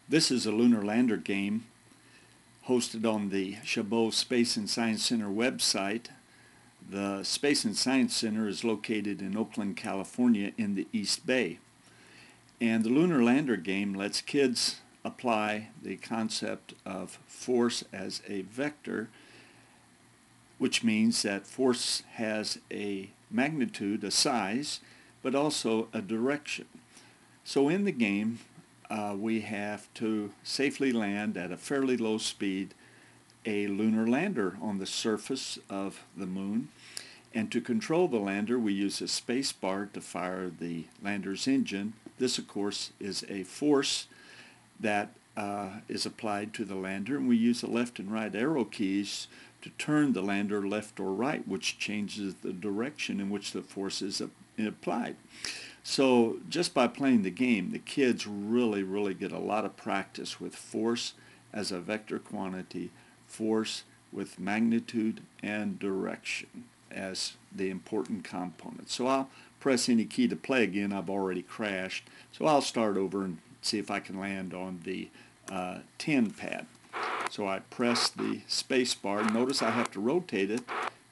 This is a Lunar Lander game hosted on the Chabot Space and Science Center website. The Space and Science Center is located in Oakland, California in the East Bay. And the Lunar Lander game lets kids apply the concept of force as a vector, which means that force has a magnitude, a size, but also a direction. So in the game, we have to safely land at a fairly low speed a lunar lander on the surface of the moon. And to control the lander, we use a space bar to fire the lander's engine. This, of course, is a force that is applied to the lander, and we use the left and right arrow keys to turn the lander left or right, which changes the direction in which the force is applied. So just by playing the game, the kids really get a lot of practice with force as a vector quantity, force with magnitude and direction as the important components. So I'll press any key to play again. I've already crashed. So I'll start over and see if I can land on the 10 pad. So I press the space bar. Notice I have to rotate it.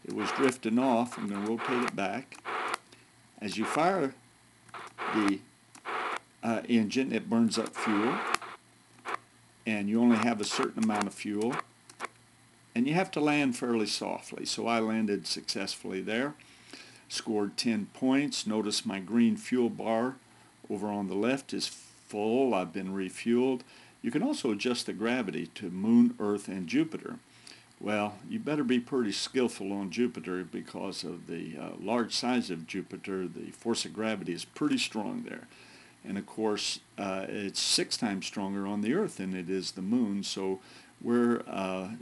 It was drifting off. I'm going to rotate it back. As you fire the engine, it burns up fuel, and you only have a certain amount of fuel, and you have to land fairly softly. So I landed successfully there, scored 10 points. Notice my green fuel bar over on the left is full. I've been refueled. You can also adjust the gravity to Moon, Earth, and Jupiter. Well, you better be pretty skillful on Jupiter because of the large size of Jupiter. The force of gravity is pretty strong there. And of course, it's 6 times stronger on the Earth than it is the Moon. So we're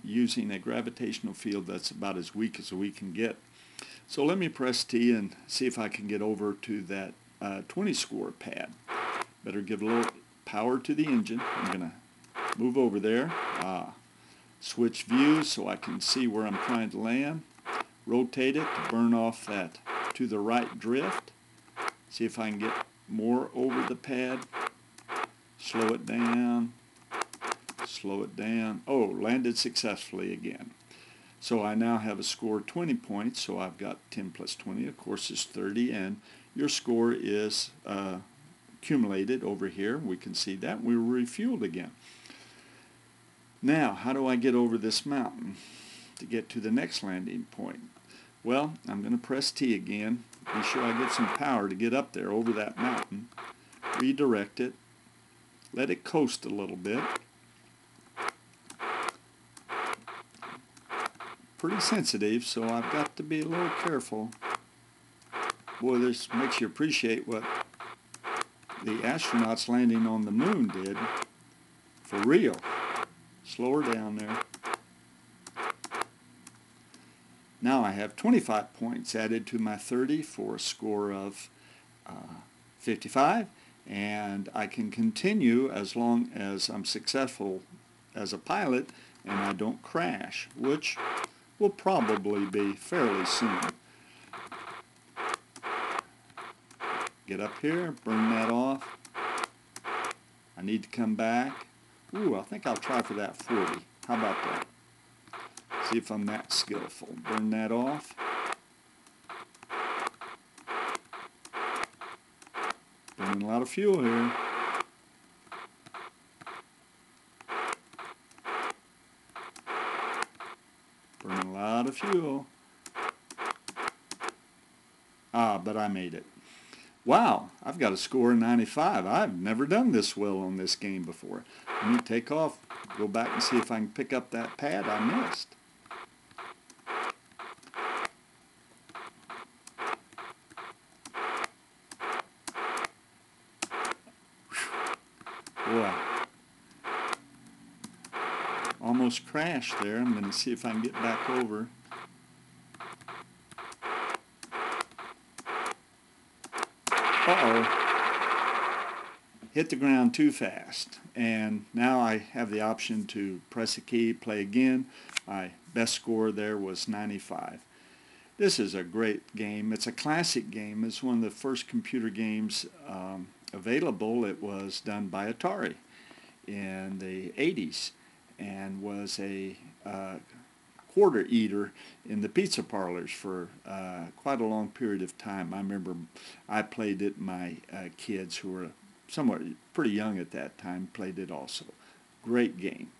using a gravitational field that's about as weak as we can get. So let me press T and see if I can get over to that 20 score pad. Better give a little power to the engine. I'm going to move over there. Switch views so I can see where I'm trying to land. Rotate it to burn off that to the right drift. See if I can get more over the pad. Slow it down. Slow it down. Oh, landed successfully again. So I now have a score of 20 points. So I've got 10 plus 20, of course, is 30. And your score is accumulated over here. We can see that. We were refueled again. Now, how do I get over this mountain to get to the next landing point? Well, I'm going to press T again. Be sure I get some power to get up there over that mountain. Redirect it. Let it coast a little bit. Pretty sensitive, so I've got to be a little careful. Boy, this makes you appreciate what the astronauts landing on the moon did for real. Slow her down there. Now I have 25 points added to my 30 for a score of 55, and I can continue as long as I'm successful as a pilot and I don't crash, which will probably be fairly soon. Get up here, burn that off. I need to come back. Ooh, I think I'll try for that 40. How about that? See if I'm that skillful. Burn that off. Burning a lot of fuel here. Burning a lot of fuel. But I made it. Wow, I've got a score of 95. I've never done this well on this game before. Let me take off, go back and see if I can pick up that pad I missed. Boy, almost crashed there. I'm going to see if I can get back over. Uh-oh. Hit the ground too fast, and now I have the option to press a key, play again. My best score there was 95. This is a great game. It's a classic game. It's one of the first computer games available. It was done by Atari, in the 80s and was a quarter eater in the pizza parlors for quite a long period of time. I remember I played it. My kids, who were somewhat pretty young at that time, played it also. Great game.